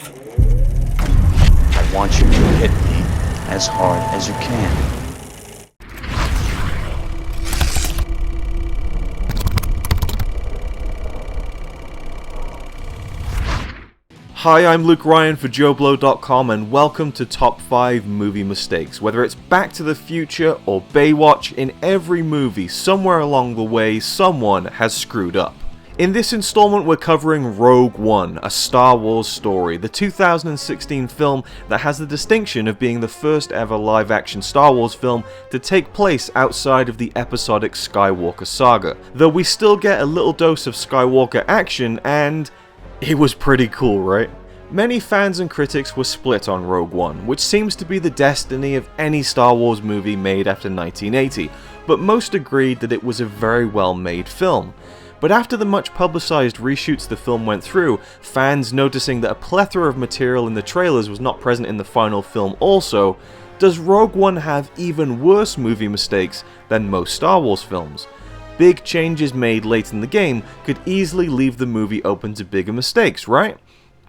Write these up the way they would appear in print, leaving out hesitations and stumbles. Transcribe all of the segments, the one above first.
I want you to hit me as hard as you can. Hi, I'm Luke Ryan for JoBlo.com and welcome to Top 5 Movie Mistakes. Whether it's Back to the Future or Baywatch, in every movie, somewhere along the way, someone has screwed up. In this installment, we're covering Rogue One, a Star Wars story, the 2016 film that has the distinction of being the first ever live-action Star Wars film to take place outside of the episodic Skywalker saga. Though we still get a little dose of Skywalker action, and it was pretty cool, right? Many fans and critics were split on Rogue One, which seems to be the destiny of any Star Wars movie made after 1980, but most agreed that it was a very well made film. But after the much publicised reshoots the film went through, fans noticing that a plethora of material in the trailers was not present in the final film also, does Rogue One have even worse movie mistakes than most Star Wars films? Big changes made late in the game could easily leave the movie open to bigger mistakes, right?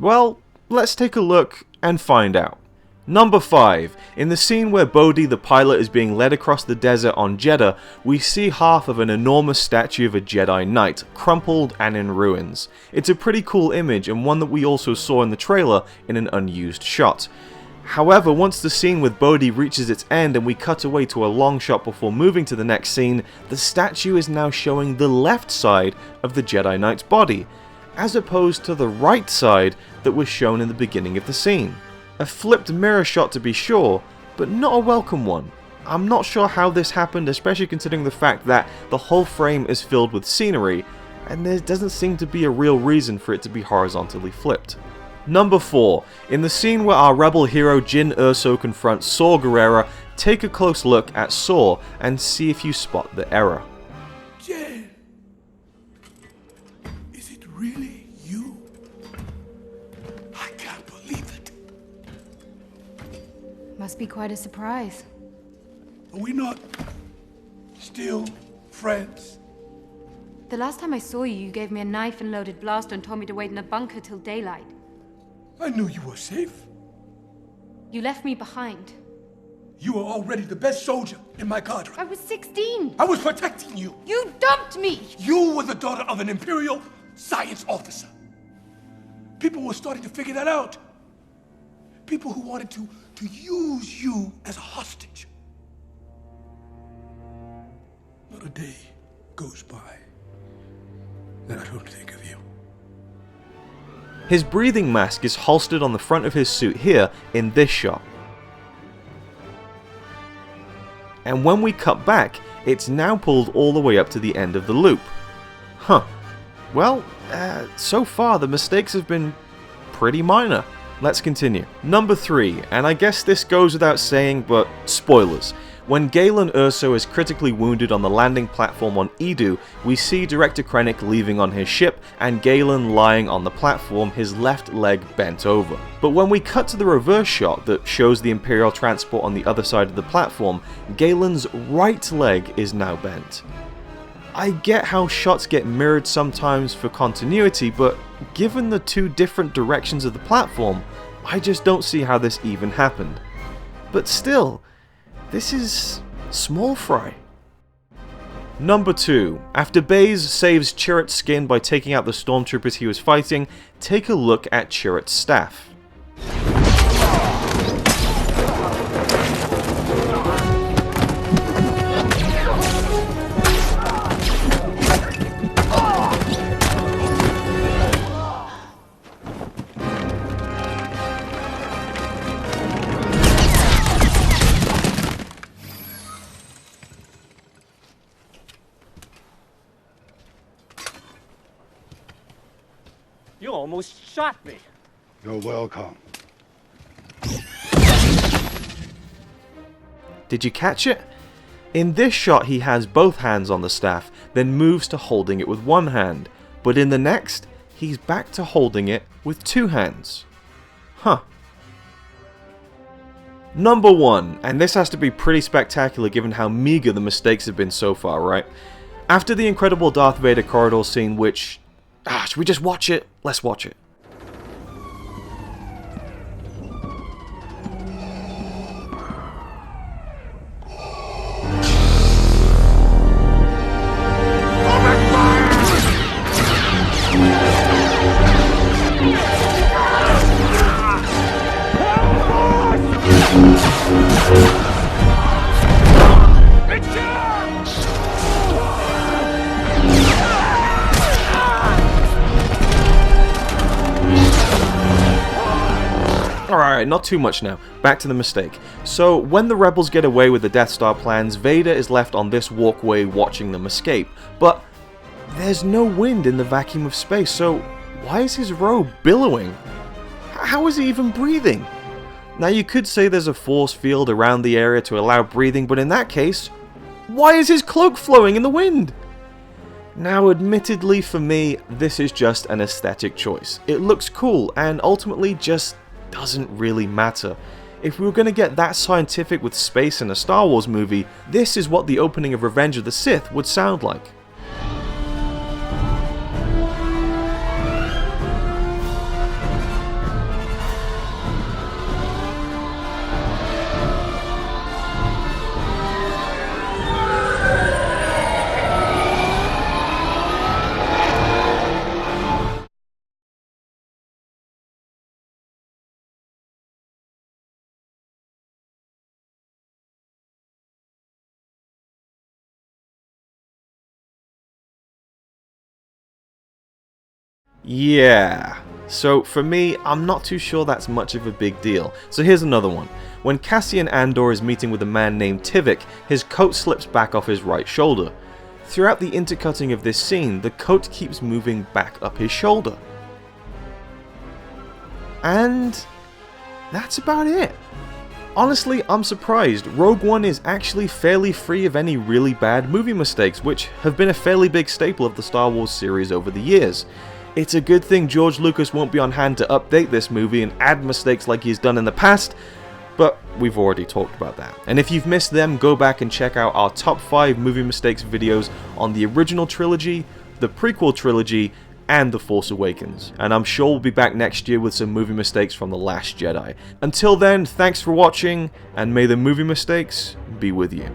Well, let's take a look and find out. Number 5. In the scene where Bodhi the pilot is being led across the desert on Jeddah, we see half of an enormous statue of a Jedi Knight, crumpled and in ruins. It's a pretty cool image and one that we also saw in the trailer in an unused shot. However, once the scene with Bodhi reaches its end and we cut away to a long shot before moving to the next scene, the statue is now showing the left side of the Jedi Knight's body, as opposed to the right side that was shown in the beginning of the scene. A flipped mirror shot to be sure, but not a welcome one. I'm not sure how this happened, especially considering the fact that the whole frame is filled with scenery, and there doesn't seem to be a real reason for it to be horizontally flipped. Number 4. In the scene where our rebel hero Jyn Erso confronts Saw Gerrera, take a close look at Saw and see if you spot the error. Jyn, is it really you? I can't believe it. Must be quite a surprise. Are we not still friends? The last time I saw you, you gave me a knife and loaded blaster and told me to wait in a bunker till daylight. I knew you were safe. You left me behind. You were already the best soldier in my cadre. I was 16. I was protecting you. You dumped me. You were the daughter of an Imperial science officer. People were starting to figure that out. People who wanted to use you as a hostage. Not a day goes by that I don't think of you. His breathing mask is holstered on the front of his suit here in this shot. And when we cut back, it's now pulled all the way up to the end of the loop. Huh. Well, so far the mistakes have been pretty minor. Let's continue. Number 3, and I guess this goes without saying, but spoilers. When Galen Erso is critically wounded on the landing platform on Edu, we see Director Krennic leaving on his ship and Galen lying on the platform, his left leg bent over. But when we cut to the reverse shot that shows the Imperial transport on the other side of the platform, Galen's right leg is now bent. I get how shots get mirrored sometimes for continuity, but given the two different directions of the platform, I just don't see how this even happened. But still, this is small fry. Number 2. After Baze saves Chirrut's skin by taking out the stormtroopers he was fighting, take a look at Chirrut's staff. You almost shot me. You're welcome. Did you catch it? In this shot he has both hands on the staff, then moves to holding it with one hand, but in the next, he's back to holding it with two hands. Huh. Number 1, and this has to be pretty spectacular given how meager the mistakes have been so far, right? After the incredible Darth Vader corridor scene, which... should we just watch it? Let's watch it. Alright, not too much now. Back to the mistake. So, when the rebels get away with the Death Star plans, Vader is left on this walkway watching them escape. But there's no wind in the vacuum of space, so why is his robe billowing? How is he even breathing? Now you could say there's a force field around the area to allow breathing, but in that case, why is his cloak flowing in the wind? Now admittedly for me, this is just an aesthetic choice. It looks cool and ultimately just doesn't really matter. If we were going to get that scientific with space in a Star Wars movie, this is what the opening of Revenge of the Sith would sound like. Yeah, so for me, I'm not too sure that's much of a big deal. So here's another one. When Cassian Andor is meeting with a man named Tivik, his coat slips back off his right shoulder. Throughout the intercutting of this scene, the coat keeps moving back up his shoulder. And that's about it. Honestly, I'm surprised. Rogue One is actually fairly free of any really bad movie mistakes, which have been a fairly big staple of the Star Wars series over the years. It's a good thing George Lucas won't be on hand to update this movie and add mistakes like he's done in the past, but we've already talked about that. And if you've missed them, go back and check out our top 5 movie mistakes videos on the original trilogy, the prequel trilogy, and The Force Awakens. And I'm sure we'll be back next year with some movie mistakes from The Last Jedi. Until then, thanks for watching, and may the movie mistakes be with you.